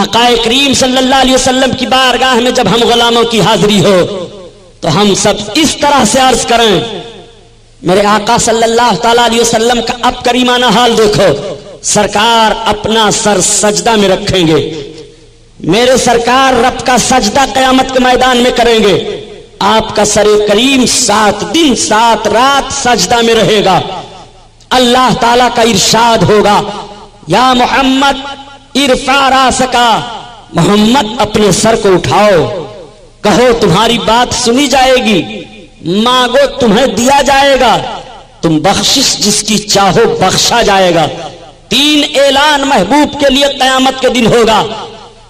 آقا کریم صلی اللہ علیہ وسلم کی بارگاہ میں جب ہم غلاموں کی حاضری ہو تو ہم سب اس طرح سے عرض کریں، میرے آقا صلی اللہ تعالی علیہ وسلم کا اب کریمانہ حال دیکھو، سرکار اپنا سر سجدہ میں رکھیں گے، میرے سرکار رب کا سجدہ قیامت کے میدان میں کریں گے، آپ کا سر کریم 7 دن 7 رات سجدہ میں رہے گا، اللہ تعالیٰ کا ارشاد ہوگا، یا محمد ارفع راسکا، محمد اپنے سر کو اٹھاؤ، کہو تمہاری بات سنی جائے گی، مانگو تمہیں دیا جائے گا، تم بخشش جس کی چاہو بخشا جائے گا۔ 3 اعلان محبوب کے لیے قیامت کے دن ہوگا،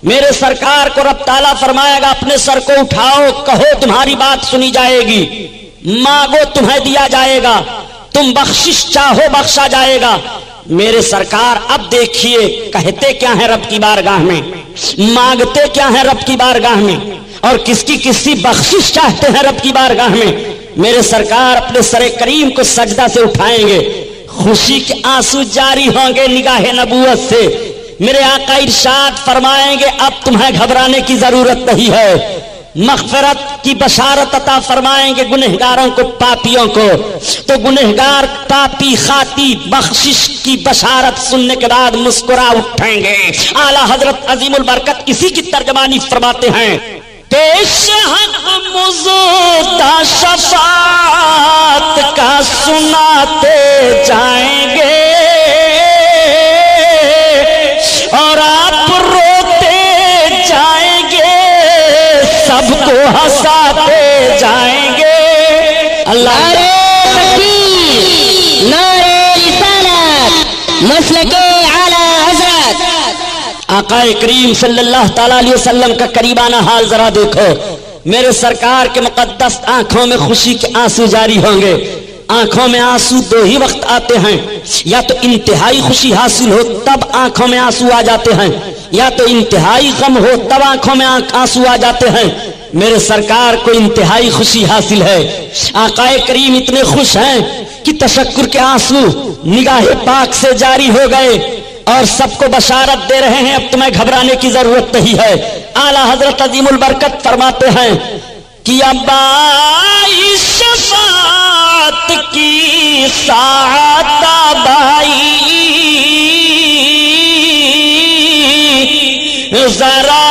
میرے سرکار کو رب تعالیٰ فرمائے گا اپنے سر کو اٹھاؤ، کہو تمہاری بات سنی جائے گی، مانگو تمہیں دیا جائے گا، تم بخشش چاہو بخشا جائے گا۔ میرے سرکار اب دیکھیے کہتے کیا ہیں رب کی بارگاہ میں، مانگتے کیا ہیں رب کی بارگاہ میں، اور کس کی بخشش چاہتے ہیں رب کی بارگاہ میں۔ میرے سرکار اپنے سر کریم کو سجدہ سے اٹھائیں گے، خوشی کے آنسو جاری ہوں گے نگاہ نبوت سے، میرے آقا ارشاد فرمائیں گے اب تمہیں گھبرانے کی ضرورت نہیں ہے، مغفرت کی بشارت عطا فرمائیں گے گنہگاروں کو، پاپیوں کو، تو گنہگار پاپی خاطی بخشش کی بشارت سننے کے بعد مسکرا اٹھیں گے۔ اعلیٰ حضرت عظیم البرکت اسی کی ترجمانی فرماتے ہیں، پیش حق مزودہ شفاعت کا سناتے جائیں گے، اور آپ روتے جائیں گے، سب کو ہنساتے جائیں گے۔ اللہ تکبیر، نعرہ رسالت، مسلک اعلیٰ حضرت آقا کریم صلی اللہ تعالی علیہ وسلم کا قریبانہ حال ذرا دیکھو، میرے سرکار کے مقدس آنکھوں میں خوشی کے آنسو جاری ہوں گے۔ آنکھوں میں آنسو 2 ہی وقت آتے ہیں، یا تو انتہائی خوشی حاصل ہو تب آنکھوں میں آنسو آ جاتے ہیں، یا تو انتہائی غم ہو تب آنکھوں میں آنسو آ جاتے ہیں۔ میرے سرکار کو انتہائی خوشی حاصل ہے، آقا کریم اتنے خوش ہیں کہ تشکر کے آنسو نگاہ پاک سے جاری ہو گئے، اور سب کو بشارت دے رہے ہیں اب تمہیں گھبرانے کی ضرورت نہیں ہے۔ اعلیٰ حضرت عظیم البرکت فرماتے ہیں کہ ابائی شفاعت کی ساعت آبائی، ذرا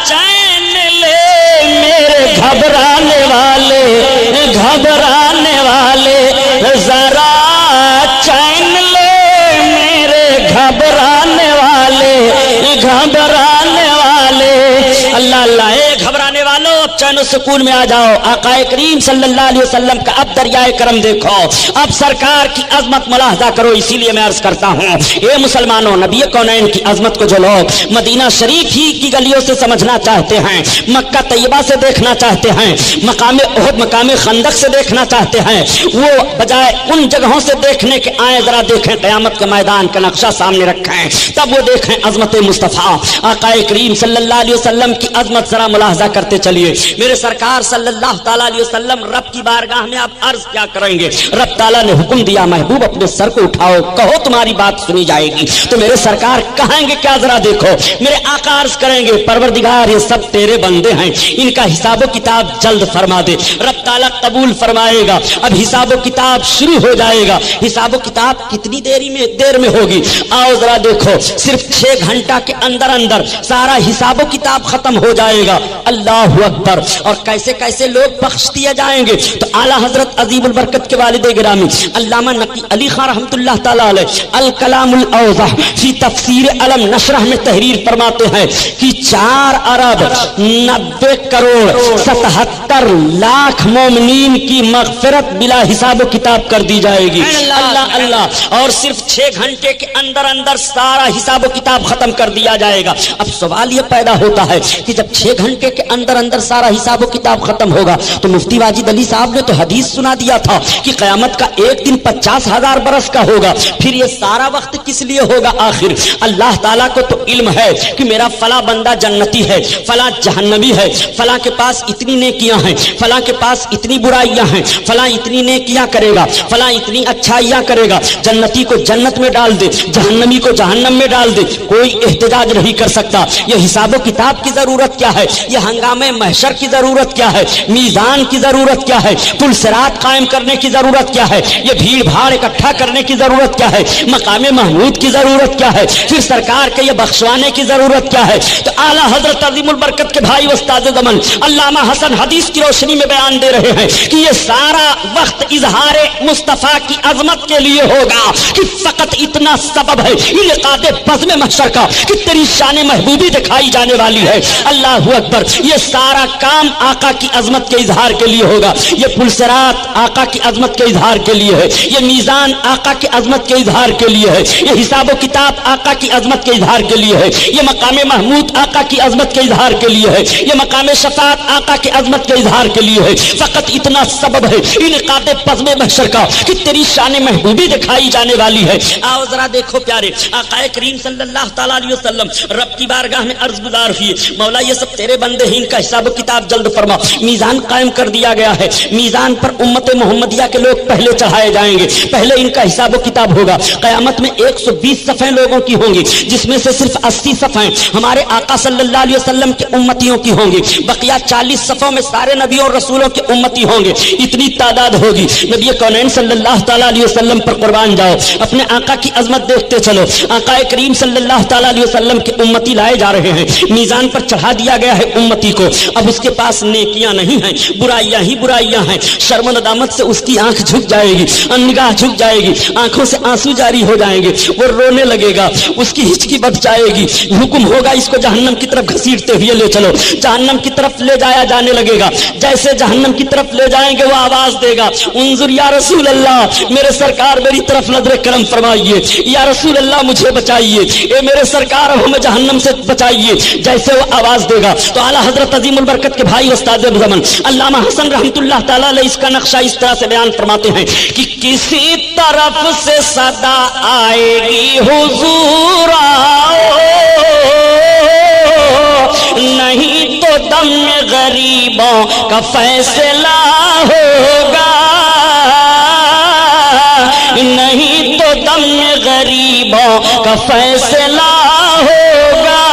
چین لے میرے گھبرانے والے، گھبرانے والے، ذرا چین لے میرے گھبرانے والے، گھبرانے والے۔ اللہ اللہ، اے گھبرانے والوں اب چین و سکون میں آ جاؤ۔ آقا کریم صلی اللہ علیہ وسلم کا اب دریائے کرم دیکھو، اب سرکار کی عظمت ملاحظہ کرو۔ اسی لیے میں عرض کرتا ہوں اے مسلمانوں، نبی کونین کی عظمت کو جو لوگ مدینہ شریف ہی کی گلیوں سے سمجھنا چاہتے ہیں، مکہ طیبہ سے دیکھنا چاہتے ہیں، مقام احد مقام خندق سے دیکھنا چاہتے ہیں، وہ بجائے ان جگہوں سے دیکھنے کے آئے ذرا دیکھیں قیامت کے میدان کا نقشہ سامنے رکھیں، تب وہ دیکھیں عظمت مصطفیٰ آقا کریم صلی اللہ علیہ وسلم کی عظمت ذرا ملاحظہ کرتے چلیے۔ میرے سرکار صلی اللہ تعالیٰ علیہ وسلم رب کی بارگاہ میں آپ عرض کیا کریں گے؟ رب تعالیٰ نے حکم دیا محبوب اپنے سر کو اٹھاؤ، کہو تمہاری بات سنی جائے گی، تو میرے سرکار کہیں گے کیا ذرا دیکھو، میرے آقا عرض کریں گے پروردگار یہ سب تیرے بندے ہیں، ان کا حساب و کتاب جلد فرما دے۔ رب تعالیٰ قبول فرمائے گا، اب حساب و کتاب شروع ہو جائے گا۔ حساب و کتاب کتنی دیر میں ہوگی؟ آؤ ذرا دیکھو، صرف 6 گھنٹہ کے اندر اندر سارا حساب و کتاب ختم ہو جائے گا۔ اللہ اکبر، اور کیسے کیسے لوگ بخش دیے جائیں گے۔ تو اعلیٰ حضرت عظیم البرکت کے والد گرامی علامہ نقی علی خان رحمۃ اللہ تعالی علیہ الکلام الاوضح فی تفسیر علم نشرح میں تحریر فرماتے ہیں کہ 4 ارب 90 کروڑ 77 لاکھ مومنین کی مغفرت بلا حساب و کتاب کر دی جائے گی۔ اللہ اللہ، اور صرف 6 گھنٹے کے اندر اندر سارا حساب و کتاب ختم کر دیا جائے گا۔ اب سوال یہ پیدا ہوتا ہے کہ جب 6 گھنٹے کے اندر اندر سارا سارا حساب و کتاب ختم ہوگا۔ تو مفتی واجد علی صاحب نے تو حدیث سنا دیا تھا کہ قیامت کا ایک دن 50,000 برس کا ہوگا، پھر یہ سارا وقت کس لیے ہوگا؟ آخر اللہ تعالیٰ کو تو علم ہے کہ میرا فلاں بندہ جنتی ہے، فلاں جہنمی ہے، فلاں کے پاس اتنی نیکیاں ہیں، فلاں کے پاس اتنی برائیاں ہیں، فلاں اتنی نیکیاں کرے گا، فلاں اتنی اچھائیاں کرے گا، جنتی کو جنت میں ڈال دے، جہنمی کو جہنم میں ڈال دے، کوئی احتجاج نہیں کر سکتا۔ یہ حساب و کتاب کی ضرورت کیا ہے؟ یہ ہنگامے محشر کی ضرورت کیا ہے؟ میزان کی ضرورت کیا ہے؟ پل صراط قائم کرنے کی ضرورت کیا ہے؟ یہ بھیڑ بھاڑ اکٹھا کرنے کی ضرورت کیا ہے؟ مقام محمود کی ضرورت کیا ہے؟ پھر سرکار کے یہ بخشوانے کی ضرورت کیا ہے؟ تو اعلیٰ حضرت عظیم البرکت کے بھائی استاد زمن علامہ حسن حدیث کی روشنی میں بیان دے رہے ہیں کہ یہ سارا وقت اظہار مصطفیٰ کی عظمت کے لیے ہوگا کہ فقط اتنا سبب ہے انعقاد بزم محشر کا کہ تیری شان محبوبی دکھائی جانے والی ہے۔ اللہ اکبر، یہ سارا کام آقا کی عظمت کے اظہار کے لیے ہوگا۔ یہ پل صراط آقا کی عظمت کے اظہار کے لیے ہے، یہ میزان آقا کی عظمت کے اظہار کے لیے ہے، یہ حساب و کتاب آقا کی عظمت کے اظہار کے لیے ہے، یہ مقام محمود آقا کی عظمت کے اظہار کے لیے ہے، یہ مقام شفاعت آقا کی عظمت کے اظہار کے لیے ہے۔ فقط اتنا سبب ہے انعقاد بزم محشر کا کہ تیری شان محبوبی دکھائی جانے والی ہے۔ آؤ ذرا دیکھو پیارے، آقا کریم صلی اللہ تعالیٰ علیہ وسلم رب کی بارگاہ میں عرض گزار ہوئے، مولا یہ سب تیرے بندے ہیں، ان کا حساب و کتاب جلد فرما۔ میزان قائم کر دیا گیا ہے، میزان پر امت محمدیہ کے لوگ پہلے چڑھائے جائیں گے، پہلے ان کا حساب و کتاب ہوگا۔ قیامت میں 120 صفیں لوگوں کی ہوں گی، جس میں سے صرف 80 صفیں ہمارے آقا صلی اللہ علیہ وسلم کے امتیوں کی ہوں گی، بقیہ 40 صفوں میں سارے نبیوں اور رسولوں کے امتی ہوں گے۔ اتنی تعداد ہوگی۔ نبی کونین صلی اللہ تعالیٰ علیہ وسلم پر قربان جاؤ، اپنے آقا کی عظمت دیکھتے چلو۔ آقا کریم صلی اللہ تعالیٰ علیہ وسلم کے امتی لائے جا رہے ہیں، میزان پر چڑھا دیا گیا ہے امتی کو۔ اب اس کے پاس نیکیاں نہیں ہیں، برائیاں ہی برائیاں ہیں۔ شرم و ندامت سے اس کی آنکھ جھک جائے گی، نگاہ جھک جائے گی، آنکھوں سے آنسو جاری ہو جائیں گے، وہ رونے لگے گا، اس کی ہچکی بچ جائے گی، حکم ہوگا اس کو جہنم کی طرف گھسیٹتے ہوئے لے چلو۔ جہنم کی طرف لے جایا جانے لگے گا، جیسے جہنم کی طرف لے جائیں گے وہ آواز دے گا، انظر یا رسول اللہ، میرے سرکار میری طرف نظر کرم فرمائیے، یا رسول اللہ مجھے بچائیے، اے میرے سرکار اب ہمیں جہنم سے بچائیے۔ جیسے وہ آواز دے گا تو اعلیٰ حضرت عظیم البرکت کے بھائی استاد زمن علامہ حسن رحمۃ اللہ تعالیٰ علیہ اس کا نقشہ اس طرح سے بیان فرماتے ہیں کہ کسی طرف سے صدا آئے گی حضور آؤ، نہیں تو دم غریبوں کا فیصلہ ہوگا، نہیں تو دم غریبوں کا فیصلہ ہوگا۔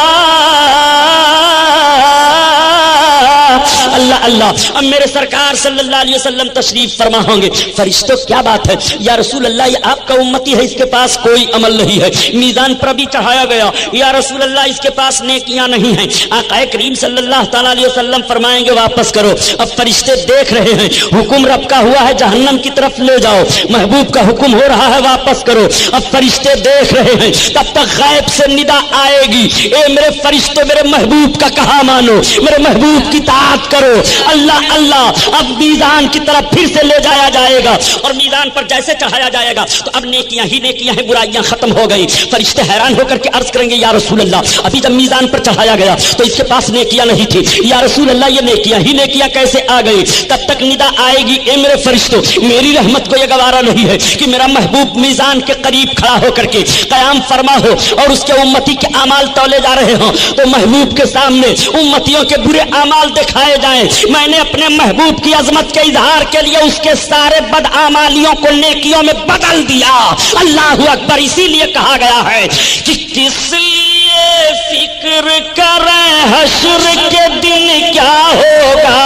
اللہ اللہ، اب میرے سرکار صلی اللہ علیہ وسلم تشریف فرما ہوں گے۔ فرشتوں کیا بات ہے یا رسول اللہ، یہ آپ کا امتی ہے، اس کے پاس کوئی عمل نہیں ہے، میزان پر بھی چڑھایا گیا، یا رسول اللہ اس کے پاس نیکیاں نہیں ہیں۔ آقا کریم صلی اللہ تعالیٰ علیہ وسلم فرمائیں گے واپس کرو۔ اب فرشتے دیکھ رہے ہیں، حکم رب کا ہوا ہے جہنم کی طرف لے جاؤ، محبوب کا حکم ہو رہا ہے واپس کرو۔ اب فرشتے دیکھ رہے ہیں، تب تک غیب سے ندا آئے گی، اے میرے فرشتے میرے محبوب کا کہا مانو، میرے محبوب کی اطاعت کرو۔ اللہ اللہ، اب میزان کی طرف پھر سے لے جایا جائے گا، اور میزان پر جیسے چڑھایا جائے گا تو اب نیکیاں ہی نیکیاں ہیں، برائیاں ختم ہو گئی۔ فرشتے حیران ہو کر کے عرض کریں گے یا رسول اللہ، ابھی جب میزان پر چڑھایا گیا تو اس کے پاس نیکیاں نہیں تھی، یا رسول اللہ یہ نیکیاں ہی نیکیاں کیسے آ گئی؟ تب تک ندا آئے گی، اے میرے فرشتوں میری رحمت کو یہ گوارا نہیں ہے کہ میرا محبوب میزان کے قریب کھڑا ہو کر کے قیام فرما ہو اور اس کے امتی کے اعمال تولے جا رہے ہوں، تو محبوب کے سامنے امتیوں کے برے اعمال دکھائے جائیں۔ میں نے اپنے محبوب کی عظمت کے اظہار کے لیے اس کے سارے بدعمالیوں کو نیکیوں میں بدل دیا۔ اللہ اکبر، اسی لیے کہا گیا ہے کہ کس لیے فکر کریں حشر کے دن کیا ہوگا،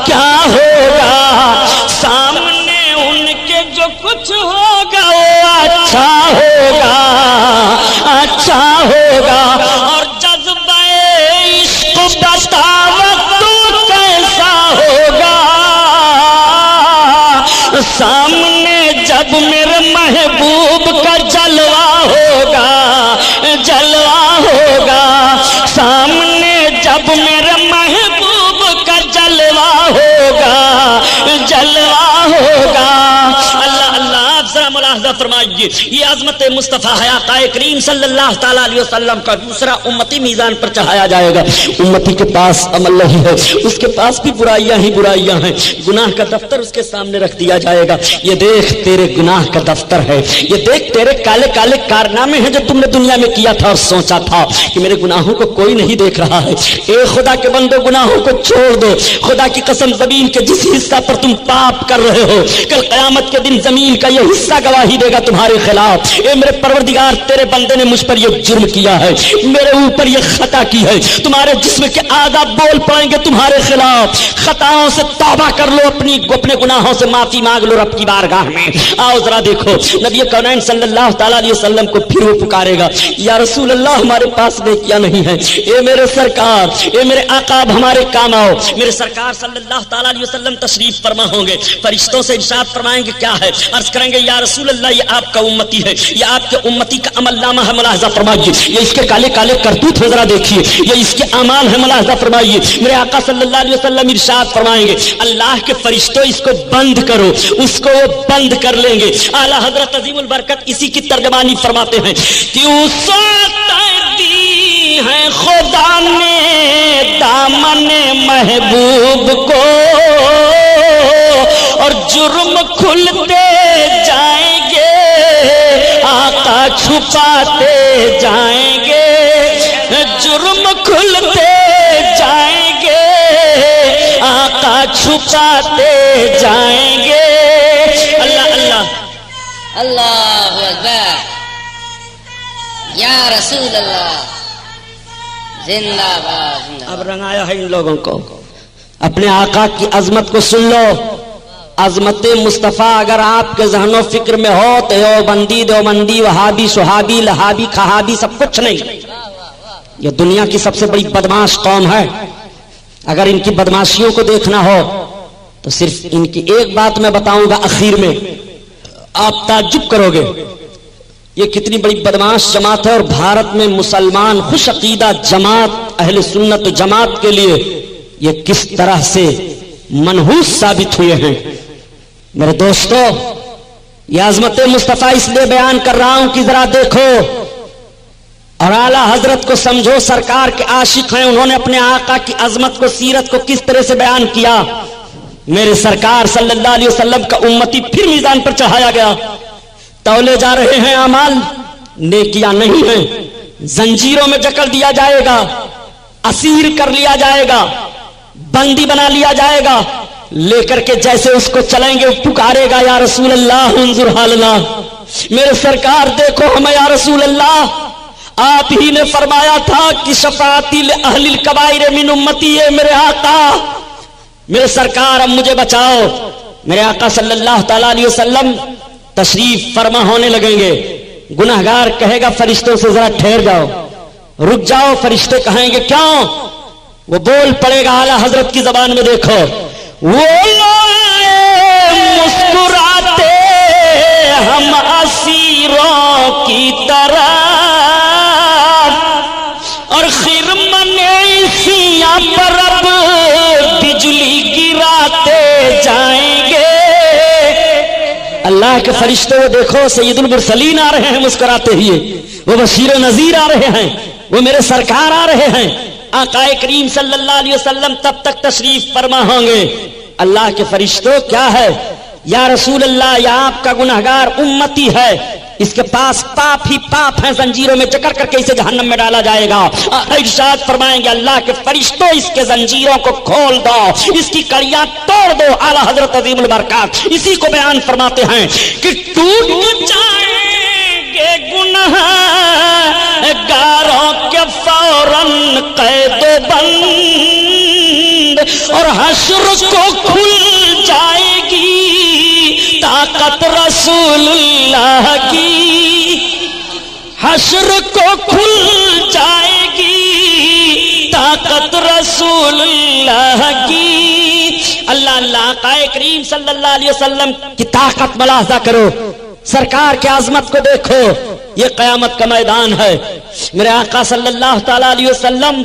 کیا ہوگا، سامنے ان کے جو کچھ ہوگا وہ اچھا ہوگا، اچھا ہوگا، اور جذبہ عشق بتاؤ تو کیسا ہوگا، سامنے جب میرے محبوب کا جلوہ ہوگا، جلوہ ہوگا، سامنے جب میرے ملاحظہ فرمائیے، یہ عظمت مصطفیٰ ہے، آقا کریم صلی اللہ تعالیٰ علیہ وسلم کا دوسرا امتی میزان پر چڑھایا جائے گا۔ امتی کے پاس عمل نہیں ہے، اس کے پاس بھی برائیاں ہی برائیاں ہیں، گناہ کا دفتر اس کے سامنے رکھ دیا جائے گا۔ یہ دیکھ تیرے گناہ کا دفتر ہے، یہ دیکھ تیرے کالے کالے کارنامے ہیں جو تم نے دنیا میں کیا تھا اور سوچا تھا کہ میرے گناہوں کو کوئی نہیں دیکھ رہا ہے۔ اے خدا کے بندو، گناہوں کو چھوڑ دو، خدا کی قسم زمین کے جس حصہ پر تم پاپ کر رہے ہو، کل قیامت کے دن زمین کا یہ حصہ گواہی دے گا تمہارے خلاف۔ اے میرے پروردگار، تیرے بندے نے مجھ پر یہ جرم کیا ہے، میرے اوپر یہ خطا کی ہے، تمہارے جسم کے اعضاء بول پڑیں گے تمہارے خلاف۔ خطاؤں سے توبہ کر لو، اپنے گناہوں سے معافی مانگ لو رب کی بارگاہ میں۔ آؤ ذرا دیکھو، نبی کونین صلی اللہ تعالیٰ علیہ وسلم کو پھر وہ پکارے گا، یا رسول اللہ ہمارے پاس نیکیاں نہیں ہے، اے میرے سرکار، اے میرے آقا، اب ہمارے کام آؤ۔ میرے سرکار صلی اللہ تعالیٰ علیہ وسلم تشریف فرما ہوں گے، فرشتوں سے ارشاد فرمائیں گے کیا ہے، عرض کریں گے یا رسول اللہ یہ آپ کا امتی ہے، یہ آپ کے امتی کا عمل نامہ ہے، ملاحظہ فرمائیے، یہ اس کے کالے کالے کرتوت ہے ذرا دیکھیے، یہ اس کے اعمال ہے، ملاحظہ فرمائیے۔ میرے آقا صلی اللہ علیہ وسلم ارشاد فرمائیں گے اللہ کے فرشتوں اس کو بند کرو، اس کو وہ بند کر لیں گے۔ اعلیٰ حضرت عظیم البرکت اسی کی ترجمانی فرماتے ہیں کہ اس دی ہے خدا نے دامن محبوب کو، اور جرم کھلتے جائیں گے آقا چھپاتے جائیں گے، جرم کھلتے جائیں گے آقا چھپاتے جائیں گے۔ اللہ اللہ اللہ اکبر، یا رسول اللہ، زندہ باد زندہ باد۔ اب رنگایا ہے ان لوگوں کو، اپنے آقا کی عظمت کو سن لو۔ عظمت مصطفیٰ اگر آپ کے ذہن و فکر میں ہو تو دیوبندی وہابی صحابی لہابی کھہابی سب کچھ نہیں، یہ دنیا کی سب سے بڑی بدماش قوم ہے۔ اگر ان کی بدماشیوں کو دیکھنا ہو تو صرف ان کی ایک بات میں بتاؤں گا اخیر میں، آپ تعجب کرو گے یہ کتنی بڑی بدماش جماعت ہے، اور بھارت میں مسلمان خوش عقیدہ جماعت اہل سنت و جماعت کے لیے یہ کس طرح سے منحوس ثابت ہوئے ہیں۔ میرے دوستو، یہ عظمت مصطفیٰ اس لیے بیان کر رہا ہوں کہ ذرا دیکھو اور اعلیٰ حضرت کو سمجھو، سرکار کے عاشق ہیں، انہوں نے اپنے آقا کی عظمت کو، سیرت کو کس طرح سے بیان کیا۔ میرے سرکار صلی اللہ علیہ وسلم کا امتی پھر میزان پر چڑھایا گیا، تولے جا رہے ہیں اعمال، نیکیاں نہیں ہیں، زنجیروں میں جکڑ دیا جائے گا، اسیر کر لیا جائے گا، بندی بنا لیا جائے گا، لے کر کے جیسے اس کو چلیں گے پکارے گا یا رسول اللہ انظر حالنا، میرے سرکار دیکھو ہمیں یا رسول اللہ۔ آپ ہی نے فرمایا تھا کہ شفاعتی لأہل الکبائر من امتی، میرے آقا، میرے سرکار اب مجھے بچاؤ۔ میرے آقا صلی اللہ تعالیٰ علیہ وسلم تشریف فرما ہونے لگیں گے، گناہگار کہے گا فرشتوں سے ذرا ٹھہر جاؤ، رک جاؤ، فرشتے کہیں گے کیوں؟ وہ بول پڑے گا اعلیٰ حضرت کی زبان میں، دیکھو وہ مسکراتے ہم اسیروں کی طرح، اور خرمن سیاں پر اب بجلی گراتے جائیں گے۔ اللہ کے فرشتے وہ دیکھو سید المرسلین آ رہے ہیں مسکراتے ہوئے، وہ بشیر و نذیر آ رہے ہیں، وہ میرے سرکار آ رہے ہیں۔ آقا کریم صلی اللہ علیہ وسلم تب تک تشریف فرما ہوں گے۔ اللہ کے فرشتوں کیا ہے یا رسول اللہ، یا آپ کا گنہگار امتی ہے، اس کے پاس پاپ ہی پاپ ہیں، زنجیروں میں جکڑ کر کے اسے جہنم میں ڈالا جائے گا۔ ارشاد فرمائیں گے اللہ کے فرشتوں اس کے زنجیروں کو کھول دو، اس کی کڑیاں توڑ دو۔ اعلیٰ حضرت عظیم البرکات اسی کو بیان فرماتے ہیں کہ ٹوٹ جائیں گے گناہ گاروں کے فوراً قید و بند، اور حشر کو کھل جائے گی طاقت رسول اللہ کی، حشر کو کھل جائے گی طاقت رسول اللہ کی۔ اللہ اللہ، آقا کریم صلی اللہ علیہ وسلم کی طاقت ملاحظہ کرو، سرکار کی عظمت کو دیکھو، یہ قیامت کا میدان ہے۔ میرے آقا صلی اللہ تعالیٰ علیہ وسلم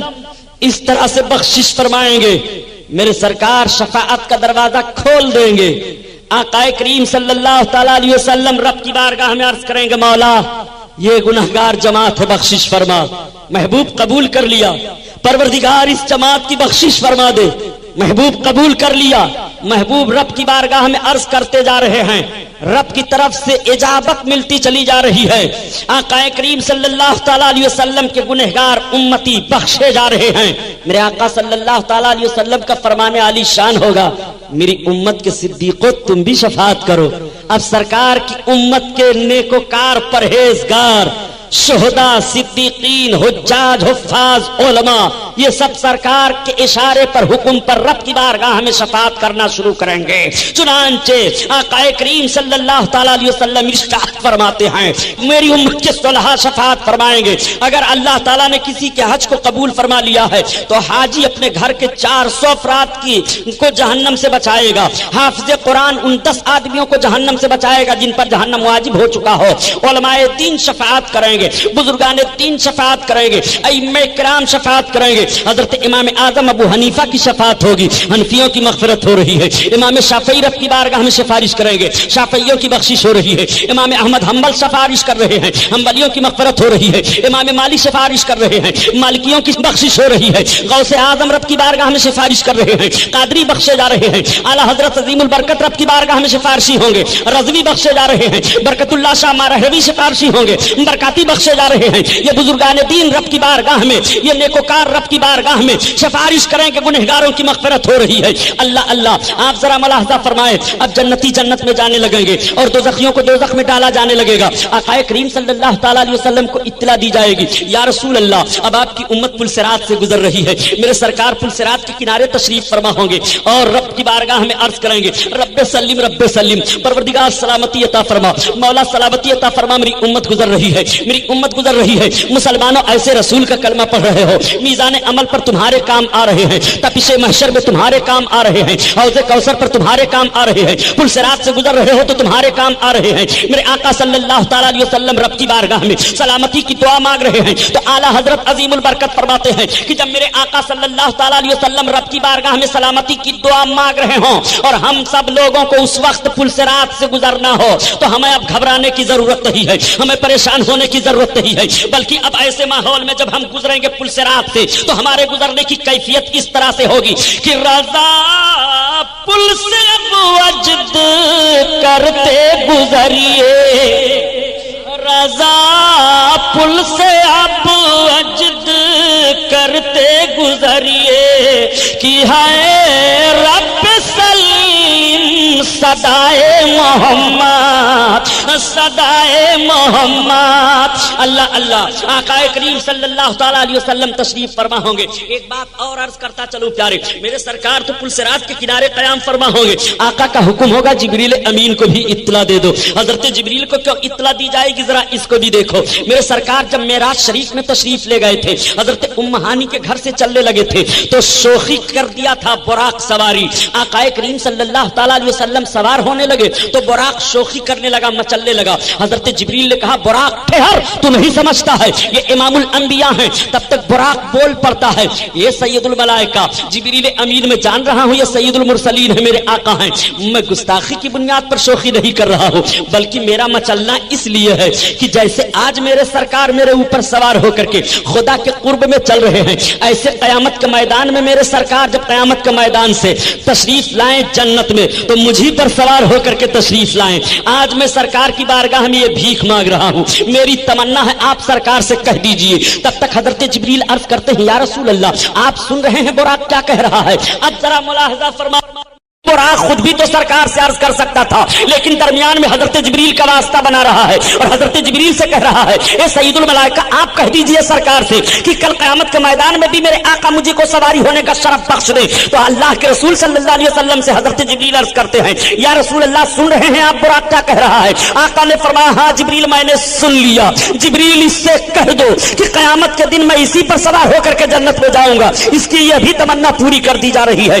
اس طرح سے بخشش فرمائیں گے، میرے سرکار شفاعت کا دروازہ کھول دیں گے۔ آقا کریم صلی اللہ تعالی علیہ وسلم رب کی بارگاہ میں عرض کریں گے مولا یہ گنہگار جماعت ہے بخشش فرما. محبوب قبول کر لیا. پروردگار اس جماعت کی بخشش فرما دے. محبوب قبول کر لیا. محبوب رب کی بارگاہ میں عرض کرتے جا رہے ہیں. رب کی طرف سے اجابت ملتی چلی جا رہی ہے. آقا کریم صلی اللہ تعالی علیہ وسلم کے گنہگار امتی بخشے جا رہے ہیں. میرے آقا صلی اللہ تعالی علیہ وسلم کا فرمان عالی شان ہوگا میری امت کے صدیقوں تم بھی شفاعت کرو. اب سرکار کی امت کے نیکوکار پرہیزگار شہداء صدیقین حجاج حفاظ علماء یہ سب سرکار کے اشارے پر حکم پر رب کی بارگاہ میں شفاعت کرنا شروع کریں گے. چنانچہ آقا کریم صلی اللہ تعالی علیہ وسلم ارشاد فرماتے ہیں میری امت کے صلحاء شفاعت فرمائیں گے. اگر اللہ تعالیٰ نے کسی کے حج کو قبول فرما لیا ہے تو حاجی اپنے گھر کے 400 افراد کو جہنم سے بچائے گا. حافظ قرآن ان 10 آدمیوں کو جہنم سے بچائے گا جن پر جہنم واجب ہو چکا ہو. علماء دین شفاعت کریں گے. بزرگان دین شفاعت کریں گے. ائمہ کرام شفاعت کریں گے. حضرت امام اعظم ابو حنیفہ کی شفاعت ہوگی. حنفیوں کی مغفرت ہو رہی ہے. امام شافعی رب کی بارگاہ میں سفارش کریں گے. شافعیوں کی بخشش ہو رہی ہے. امام احمد حنبل سفارش کر رہے ہیں. حنبلیوں کی مغفرت ہو رہی ہے. امام مالک سفارش کر رہے ہیں. مالکیوں کی بخشش ہو رہی ہے. غوث اعظم رب کی بارگاہ میں سفارش کر رہے ہیں. قادری بخشے جا رہے ہیں. اعلی حضرت عظیم البرکت رب کی بارگاہ میں سفارشی ہوں گے. رضوی بخشے جا رہے ہیں. برکت اللہ شاہ مارہوی سفارشی ہوں گے. برکاتی بخشے جا رہے ہیں. یہ بزرگان دین رب کی بارگاہ میں یہ نیکوکار رب کی بارگاہ میں سفارش کریں کہ گنہگاروں کی مغفرت ہو رہی ہے. اللہ اللہ آپ ذرا ملاحظہ فرمائیں. اب جنتی جنت میں جانے لگیں گے اور دوزخیوں کو دوزخ میں ڈالا جانے لگے گا. آقا کریم صلی اللہ تعالی علیہ وسلم کو اطلاع دی جائے گی یا رسول اللہ اب آپ کی امت پل صراط سے گزر رہی ہے. میرے سرکار پل صراط کے کنارے تشریف فرما ہوں گے اور رب کی بارگاہ میں عرض کریں گے رب سلم پروردگار سلامتی عطا فرما. مولا سلامتی عطا فرما. میری امت گزر رہی ہے. میری امت گزر رہی ہے. مسلمانوں ایسے رسول کا کلمہ پڑھ رہے ہو. میزان عمل پر تمہارے کام آ رہے ہیں. تپش محشر میں تمہارے کام آ رہے ہیں. حوض کوثر پر تمہارے کام آ رہے ہیں. پل صراط سے گزر رہے ہو تو تمہارے کام آ رہے ہیں. میرے آقا صلی اللہ تعالی علیہ وسلم رب کی بارگاہ میں سلامتی کی دعا مانگ رہے ہیں تو اعلی حضرت عظیم البرکت فرماتے ہیں کہ جب میرے آقا صلی اللہ تعالی علیہ وسلم رب کی بارگاہ میں سلامتی کی دعا مانگ رہے ہوں اور ہم سب لوگوں کو اس وقت پل صراط سے گزرنا ہو تو ہمیں اب گھبرانے کی ضرورت نہیں ہے. ہمیں پریشان ہونے کی ضرورت نہیں ہے. بلکہ اب ایسے ماحول میں جب ہم گزریں گے پل صراط سے تو ہمارے گزرنے کی کیفیت اس طرح سے ہوگی کہ رضا پل سے اب وجد کرتے گزریے. رضا پل سے اب وجد کرتے گزریے کہ ہے رب سلیم صدائے محمد صدائے محمد. اللہ اللہ آقا کریم صلی اللہ تعالی علیہ وسلم تشریف فرما ہوں گے. ایک بات اور عرض کرتا چلو پیارے میرے سرکار تو پل صراط کے کنارے قیام فرما ہوں گے. آقا کا حکم ہوگا جبریل امین کو بھی اطلاع دے دو. حضرت جبریل کو کیوں اطلاع دی جائے گی ذرا اس کو بھی دیکھو. میرے سرکار جب معراج شریف میں تشریف لے گئے تھے حضرت ام ہانی کے گھر سے چلنے لگے تھے تو شوخی کر دیا تھا براق سواری. آقا کریم صلی اللہ تعالی علیہ وسلم سوار ہونے لگے تو براق شوخی کرنے لگا مچلنے لگا. حضرت جبریل نے کہا براق ٹھہر تو نہیں سمجھتا ہے یہ امام الانبیاء ہیں. تب تک براق بول پڑتا ہے یہ سید الملائکہ جبریل امین میں جان رہا ہوں یہ سید المرسلین ہے میرے آقا ہیں. میں گستاخی کی بنیاد پر شوخی نہیں کر رہا ہوں بلکہ میرا مچلنا اس لیے ہے کہ جیسے آج میرے سرکار میرے اوپر سوار ہو کر کے خدا کے قرب میں چل رہے ہیں ایسے قیامت کے میدان میں میرے سرکار جب قیامت کے میدان سے تشریف لائیں جنت میں تو مجھی پر سوار ہو کر کے تشریف لائیں. آج میں سرکار کی بارگاہ میں یہ بھیک مانگ رہا ہوں. میری تمنا ہے آپ سرکار سے کہہ دیجئے. تب تک حضرت جبریل عرض کرتے ہیں یا رسول اللہ آپ سن رہے ہیں براق کیا کہہ رہا ہے. اب ذرا ملاحظہ فرما. براق خود بھی تو سرکار سے عرض کر سکتا تھا لیکن درمیان میں حضرت جبریل کا واسطہ بنا رہا ہے اور حضرت جبریل سے کہہ رہا ہے اے سید الملائکہ آپ کہہ دیجئے سرکار سے کہ کل قیامت کے میدان میں بھی میرے آقا مجھے کو سواری ہونے کا شرف بخش دے. تو اللہ کے رسول صلی اللہ علیہ وسلم سے حضرت جبریل عرض کرتے ہیں یا رسول اللہ سن رہے ہیں آپ براق کیا کہہ رہا ہے. آقا نے فرمایا ہاں جبریل میں نے سن لیا. جبریل اس سے کہہ دو کہ قیامت کے دن میں اسی پر سوار ہو کر کے جنت میں جاؤں گا. اس کی یہ بھی تمنا پوری کر دی جا رہی ہے.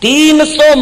300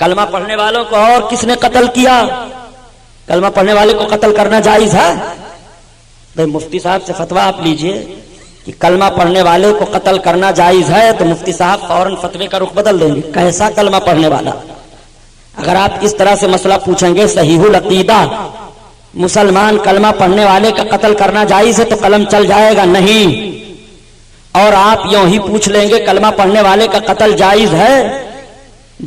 کلمہ پڑھنے والوں کو اور کس نے قتل کیا؟ کلمہ پڑھنے والے کو قتل کرنا جائز ہے؟ بھائی مفتی صاحب سے فتویٰ آپ لیجئے کہ کلمہ پڑھنے والے کو قتل کرنا جائز ہے تو مفتی صاحب فوراً فتوے کا رخ بدل دیں گے. کیسا کلمہ پڑھنے والا؟ اگر آپ اس طرح سے مسئلہ پوچھیں گے صحیح العقیدہ مسلمان کلمہ پڑھنے والے کا قتل کرنا جائز ہے تو قلم چل جائے گا نہیں. اور آپ یوں ہی پوچھ لیں گے کلمہ پڑھنے والے کا قتل جائز ہے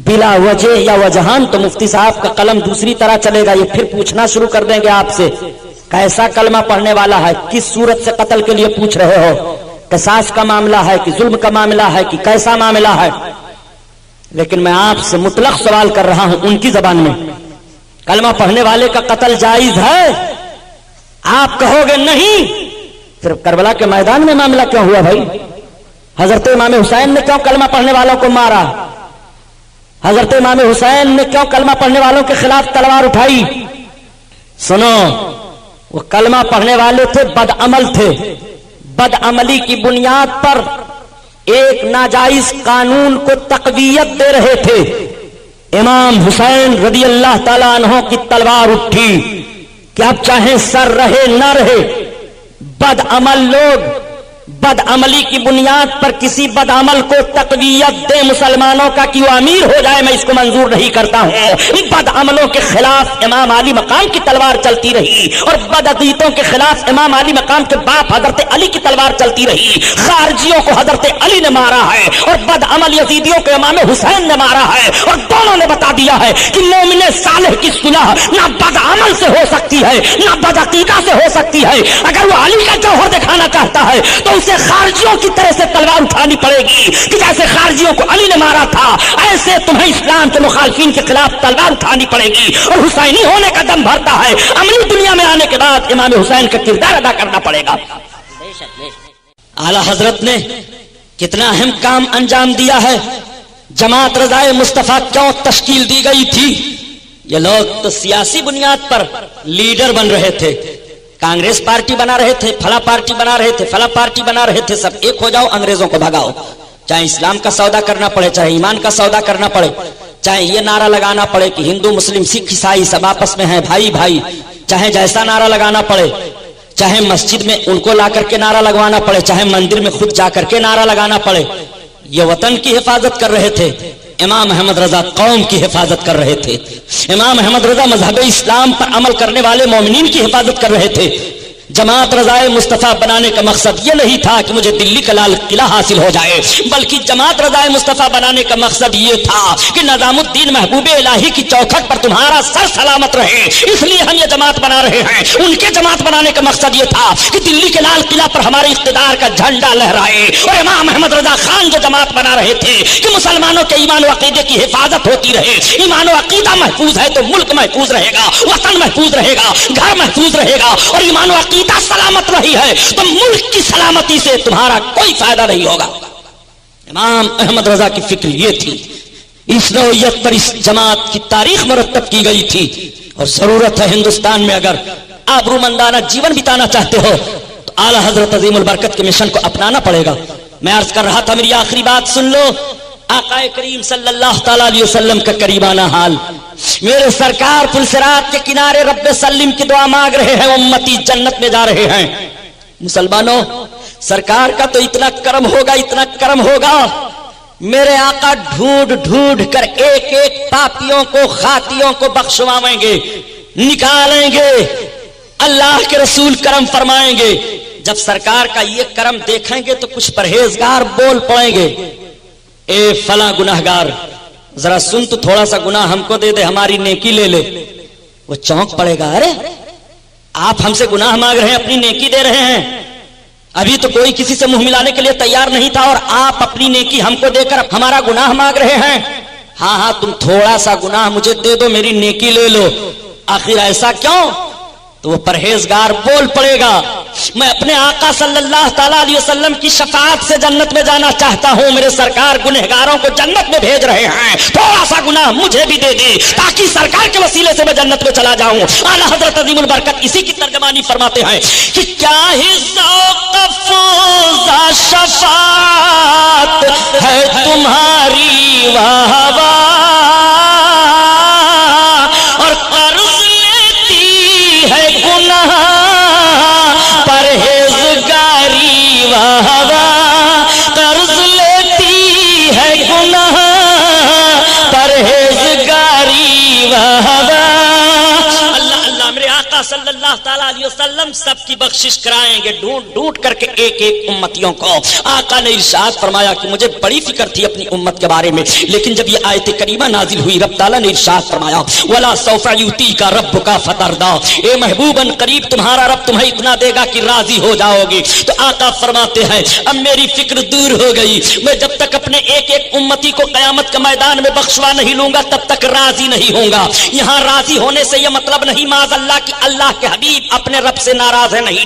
بلا وجہ یا وجہان تو مفتی صاحب کا قلم دوسری طرح چلے گا. یہ پھر پوچھنا شروع کر دیں گے آپ سے کیسا کلمہ پڑھنے والا ہے, کس صورت سے قتل کے لیے پوچھ رہے ہو, قصاص کا معاملہ ہے کہ ظلم کا معاملہ ہے کہ کیسا معاملہ ہے. لیکن میں آپ سے مطلق سوال کر رہا ہوں ان کی زبان میں, کلمہ پڑھنے والے کا قتل جائز ہے؟ آپ کہو گے نہیں. پھر کربلا کے میدان میں معاملہ کیوں ہوا بھائی؟ حضرت امام حسین نے کیوں کلمہ پڑھنے والوں کو مارا؟ حضرت امام حسین نے کیوں کلمہ پڑھنے والوں کے خلاف تلوار اٹھائی؟ سنو, وہ کلمہ پڑھنے والے تھے, بد عمل تھے. بد عملی کی بنیاد پر ایک ناجائز قانون کو تقویت دے رہے تھے. امام حسین رضی اللہ تعالیٰ عنہ کی تلوار اٹھی کہ اب چاہے سر رہے نہ رہے, بد عمل لوگ بد عملی کی بنیاد پر کسی بد عمل کو تقویت دے مسلمانوں کا کہ وہ امیر ہو جائے, میں اس کو منظور نہیں کرتا ہوں. بد عملوں کے خلاف امام علی مقام کی تلوار چلتی رہی اور بد عقیدوں کے خلاف امام علی مقام کے باپ حضرت علی کی تلوار چلتی رہی. خارجیوں کو حضرت علی نے مارا ہے اور بد عمل یزیدیوں کو امام حسین نے مارا ہے, اور دونوں نے بتا دیا ہے کہ مومن صالح کی صلح نہ بد عمل سے ہو سکتی ہے نہ بد عقیدہ سے ہو سکتی ہے. اگر وہ علی کا جوہر دکھانا چاہتا ہے تو اسے خارجیوں کی طرح سے تلوار اٹھانی پڑے گی کہ جیسے خارجیوں کو علی نے مارا تھا ایسے تمہیں اسلام کے مخالفین کے خلاف تلوار اٹھانی پڑے گی. اور حسینی ہونے کا دم بھرتا ہے, عملی دنیا میں آنے کے بعد امام حسین کا کردار ادا کرنا پڑے گا. اعلی حضرت نے کتنا اہم کام انجام دیا ہے. جماعت رضائے مصطفیٰ کیوں تشکیل دی گئی تھی؟ یہ لوگ تو سیاسی بنیاد پر لیڈر بن رہے تھے, کانگریس پارٹی بنا رہے تھے, فلاں پارٹی بنا رہے تھے, فلاں پارٹی بنا رہے تھے. سب ایک ہو جاؤ, انگریزوں کو بھگاؤ. چاہے اسلام کا سودا کرنا پڑے, چاہے ایمان کا سودا کرنا پڑے, چاہے یہ نعرہ لگانا پڑے کہ ہندو مسلم سکھ عیسائی سب آپس میں ہیں بھائی بھائی, چاہے جیسا نعرہ لگانا پڑے, چاہے مسجد میں ان کو لا کر کے نعرہ لگوانا پڑے, چاہے مندر میں خود جا کر کے نعرہ لگانا پڑے. یہ وطن کی حفاظت کر رہے تھے, امام احمد رضا قوم کی حفاظت کر رہے تھے. امام احمد رضا مذہب اسلام پر عمل کرنے والے مومنین کی حفاظت کر رہے تھے. جماعت رضائے مصطفیٰ بنانے کا مقصد یہ نہیں تھا کہ مجھے دلی کا لال قلعہ حاصل ہو جائے, بلکہ جماعت رضائے مصطفیٰ بنانے کا مقصد یہ تھا کہ نظام الدین محبوب الہی کی چوکھٹ پر تمہارا سر سلامت رہے, اس لیے ہم یہ جماعت بنا رہے ہیں. ان کے جماعت بنانے کا مقصد یہ تھا کہ دلی کے لال قلعہ پر ہمارے اقتدار کا جھنڈا لہرائے. اور امام احمد رضا خان جو جماعت بنا رہے تھے کہ مسلمانوں کے ایمان و عقیدے کی حفاظت ہوتی رہے. ایمان و عقیدہ محفوظ ہے تو ملک محفوظ رہے گا, وطن محفوظ رہے گا, گھر محفوظ رہے گا. اور ایمان و عقیدہ سلامت رہی ہے تو ملک کی سلامتی سے تمہارا کوئی فائدہ نہیں ہوگا. امام احمد رضا کی فکر یہ تھی. اس نوعیت پر اس جماعت کی تاریخ مرتب کی گئی تھی. اور ضرورت ہے ہندوستان میں اگر آبرومندانہ جیون بتانا چاہتے ہو تو اعلی حضرت عظیم البرکت کے مشن کو اپنانا پڑے گا. میں عرض کر رہا تھا, میری آخری بات سن لو. آقا کریم صلی اللہ تعالی علیہ وسلم کا قریبانہ حال, میرے سرکار پل صراط کے کنارے رب سلم کی دعا مانگ رہے ہیں, امتی جنت میں جا رہے ہیں. مسلمانوں, سرکار کا تو اتنا کرم ہوگا, اتنا کرم ہوگا, میرے آقا ڈھونڈ ڈھونڈ کر ایک ایک پاپیوں کو خاطیوں کو بخشوائیں گے, نکالیں گے. اللہ کے رسول کرم فرمائیں گے. جب سرکار کا یہ کرم دیکھیں گے تو کچھ پرہیزگار بول پڑیں گے, اے فلاں گناہگار ذرا سن تو, تھوڑا سا گناہ ہم کو دے دے, ہماری نیکی لے لے. وہ چونک پڑے گا, ارے آپ ہم سے گناہ مانگ رہے ہیں, اپنی نیکی دے رہے ہیں. ابھی تو کوئی کسی سے منہ ملانے کے لیے تیار نہیں تھا اور آپ اپنی نیکی ہم کو دے کر ہمارا گناہ مانگ رہے ہیں. ہاں ہاں, تم تھوڑا سا گناہ مجھے دے دو, میری نیکی لے لو. آخر ایسا کیوں؟ تو وہ پرہیزگار بول پڑے گا, میں اپنے آقا صلی اللہ تعالی علیہ وسلم کی شفاعت سے جنت میں جانا چاہتا ہوں. میرے سرکار گنہگاروں کو جنت میں بھیج رہے ہیں, تھوڑا سا گناہ مجھے بھی دے دے تاکہ سرکار کے وسیلے سے میں جنت میں چلا جاؤں. اعلیٰ حضرت عظیم البرکت اسی کی ترجمانی فرماتے ہیں کہ کیا ہی ذوق افروزہ شفاعت ہے تمہاری واہ واہ, اللہ اللہ میرے آقا صلی اللہ تعالی علیہ وسلم سب کی بخشش کرائیں گے ڈھونڈ ڈھونڈ کر کے ایک ایک امتیوں کو. آقا نے ارشاد فرمایا کہ مجھے بڑی فکر تھی اپنی امت کے بارے میں، لیکن جب یہ آیت کریمہ نازل ہوئی رب تعالیٰ نے ارشاد فرمایا وَلَا سَوْفَ يُؤْتِيكَ رَبُّكَ فَتَرْضَىٰ، اے محبوباً قریب تمہارا رب تمہیں اتنا دے گا کہ راضی ہو جاؤ گے. تو آقا فرماتے ہیں اب میری فکر دور ہو گئی، میں جب تک اپنے ایک ایک امتی کو قیامت کے میدان میں بخشوا نہیں لوں گا تب تک راضی نہیں ہوں گا. یہاں راضی ہونے سے یہ مطلب نہیں معاذ اللہ کہ اللہ کے حبیب اپنے رب سے ناراض ہے، نہیں،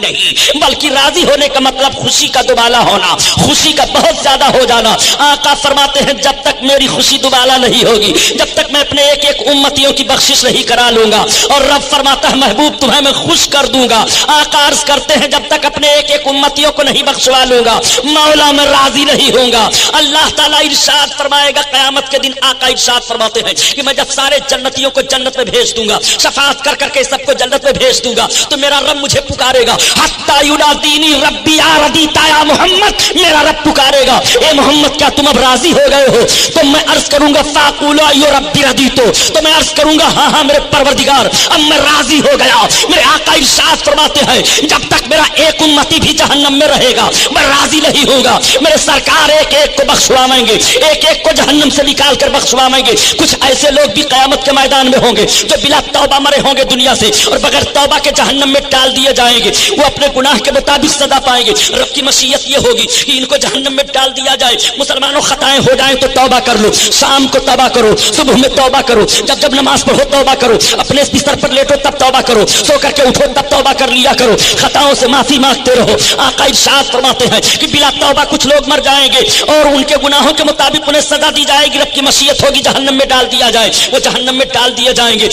بلکہ راضی ہونے کا مطلب خوشی کا دوبالا ہونا، خوشی کا بہت زیادہ ہو جانا. آقا فرماتے ہیں جب تک میری خوشی دوبالا نہیں ہوگی، جب تک میں اپنے ایک ایک امتیوں کی بخشش نہیں کرا لوں گا. اور رب فرماتا ہے محبوب تمہیں میں خوش کر دوں گا. آقا عرض کرتے ہیں جب تک اپنے ایک ایک امتیوں کو نہیں بخشوا لوں گا مولا میں راضی نہیں ہوں گا. اللہ تعالیٰ ارشاد فرمائے گا قیامت کے دن. آقا ارشاد فرماتے ہیں کہ میں جب سارے جنتیوں کو جنت میں بھیج دوں گا، شفاعت کر کر کے سب کو جنت میں بھیج دوں گا، تو میرا رب مجھے پکارے گا حتی ینادینی ربی یا ردیتا یا محمد، میرا رب پکارے گا اے محمد کیا تم اب راضی ہو گئے ہو؟ تو میں عرض کروں گا فاقول ایو ربی ردیتو، تو میں عرض کروں گا ہاں ہاں میرے پروردگار اب میں راضی ہو گیا. میرے آقا ارشاد فرماتے ہیں جب تک میرا ایک امتی بھی جہنم میں رہے گا میں راضی نہیں ہوگا. میرے سرکار ایک ایک کو بخشوائیں گے، ایک ایک کو جہنم سے نکال کر بخشوائیں گے. کچھ ایسے لوگ بھی قیامت کے میدان میں ہوں گے جو بلا توبہ مرے ہوں گے دنیا سے اور بغیر توبہ کے جہنم میں ڈال دیے جائیں گے. وہ اپنے گناہ کے مطابق سزا پائیں گے. رب کی مشیت یہ ہوگی کہ ان کو جہنم میں ڈال دیا جائے. مسلمانوں خطائیں ہو جائیں تو توبہ کر لو، شام کو توبہ کرو، صبح میں توبہ کرو، جب نماز پڑھو توبہ کرو، اپنے بستر پر لیٹو تب توبہ کرو، سو کر کے اٹھو تب توبہ کر لیا کرو، خطاؤں سے معافی مانگتے رہو. آقا ارشاد فرماتے ہیں کہ بلا توبہ کچھ لوگ مر جائیں گے اور ان کے گناہوں کے مطابق انہیں سزا دی جائے گی. رب کی مشیت ہوگی جہنم میں ڈال دیا جائے، وہ جہنم میں ڈال دیے جائیں گے.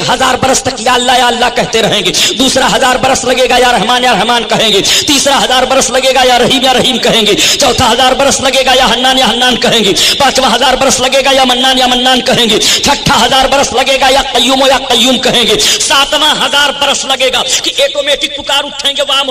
1000 برس تک یا اللہ کہتے رہیں گے، دوسرا 1000 برس لگے گا یا رحمان کہیں گے، تیسرا 1000 برس لگے گا یا رحیم کہیں گے، چوتھا 1000 برس لگے گا یا حنان کہیں گے، پانچواں 1000 برس لگے گا یا منان کہیں گے، چھٹا 1000 برس لگے گا یا قیوم کہیں گے، ساتواں 1000 برس لگے گا کہ ایٹومیٹک پکار اٹھیں گے وا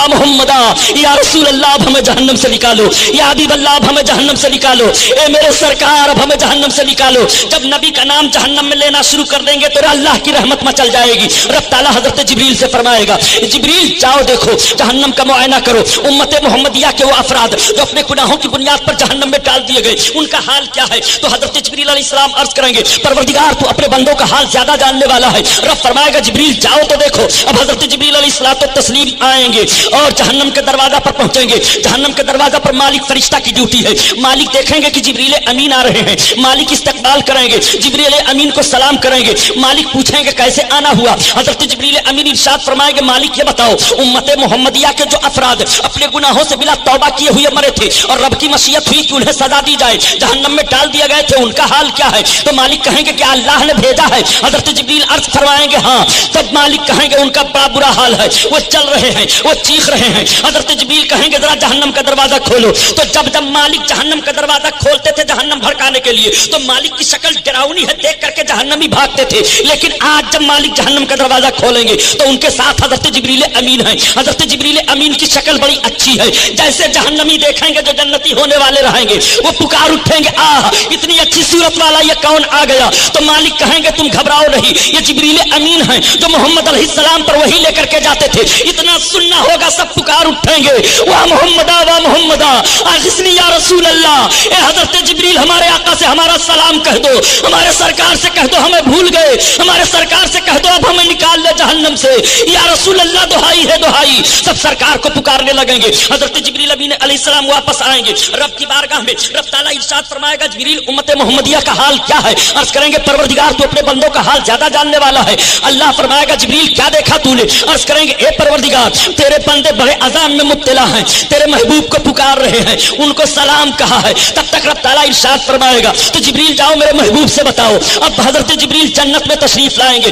محمدا یا رسول اللہ اب ہمیں جہنم سے نکالو، یا حبیب اللہ اب ہمیں جہنم سے نکالو، اے میرے سرکار اب ہمیں جہنم سے نکالو. جب نبی کا نام جہنم میں لینا شروع کر دیں گے تو اللہ کی رحمت مچل جائے گی. رب تعالیٰ حضرت جبریل سے فرمائے گا جبریل جاؤ دیکھو جہنم کا معائنہ کرو، امت محمدیہ کے وہ افراد جو اپنے گناہوں کی بنیاد پر جہنم میں ڈال دیے گئے ان کا حال کیا ہے. تو حضرت جبریل علیہ السلام عرض کریں گے پروردگار تو اپنے بندوں کا حال زیادہ جاننے والا ہے. رب فرمائے گا جبریل جاؤ تو دیکھو. اب حضرت جبریل علیہ الصلوۃ والتسلیم آئیں گے اور جہنم کے دروازہ پر پہنچیں گے. جہنم کے دروازہ پر مالک فرشتہ کی ڈیوٹی ہے. مالک دیکھیں گے کہ جبریل امین آ رہے ہیں، مالک استقبال کریں گے، جبریل امین کو سلام کریں گے. مالک پوچھیں گے کیسے آنا ہوا. حضرت جبریل امین ارشاد فرمائیں گے مالک یہ بتاؤ امت محمدیہ کے جو افراد اپنے گناہوں سے بلا توبہ کیے ہوئے مرے تھے اور رب کی مشیت ہوئی کہ انہیں سزا دی جائے، جہنم میں ڈال دیے گئے تھے، ان کا حال کیا ہے. تو مالک کہیں گے کیا اللہ نے بھیجا ہے؟ حضرت جبریل عرض فرمائیں گے ہاں. تب مالک کہیں گے ان کا بڑا برا حال ہے، وہ چل رہے ہیں، وہ چیخ رہے ہیں. حضرت جبریل کہیں گے ذرا جہنم کا دروازہ کھولو. تو جب مالک جہنم کا دروازہ کھولتے تھے جہنم بھڑکانے کے لیے تو مالک کی شکل ڈراؤنی ہے، دیکھ کر کے جہنمی بھاگتے تھے. لیکن آج جب مالک جہنم کا دروازہ کھولیں گے تو ان کے ساتھ حضرت جبریل امین ہیں. حضرت جبریل امین کی شکل بڑی اچھی ہے، جیسے جہنمی دیکھیں گے جو جنتی ہونے والے رہیں گے وہ پکار اٹھیں گے آہ اتنی اچھی صورت والا یہ کون آ گیا. تو مالک کہیں گے تم گھبراؤ نہیں، یہ جبریل امین ہیں جو محمد علیہ السلام پر وحی لے کر کے جاتے تھے. اتنا سننا ہوگا سب پکار اٹھیں گے وا محمدا اغثنی یا رسول اللہ. اے حضرت جبریل ہمارے آقا سے ہمارا سلام کہہ دو، ہمارے سرکار سے کہہ دو ہمیں بھول گئے، ہمارے سرکار سے کہہ دو اب ہمیں نکال لے جہنم سے. یا رسول اللہ دہائی ہے دہائی. سب سرکار کو پکارنے لگیں گے. حضرت جبریل امین علیہ السلام واپس آئیں گے رب کی بارگاہ میں. رب تعالیٰ ارشاد فرمائے گا جبریل امت محمدیہ کا حال کیا ہے؟ عرض کریں گے پروردگار تو اپنے بندوں کا حال زیادہ جاننے والا ہے. اللہ فرمائے گا جبریل کیا دیکھا تو نے؟ عرض کریں گے اے پروردگار تیرے بندے بڑے عذاب میں مبتلا ہیں، تیرے محبوب کو پکار رہے ہیں، ان کو سلام کہا ہے. تب تک رب تعالیٰ ارشاد فرمائے گا تو جبریل جاؤ میرے محبوب سے بتاؤ. اب حضرت جبریل جنت میں تشریف لائیں گے.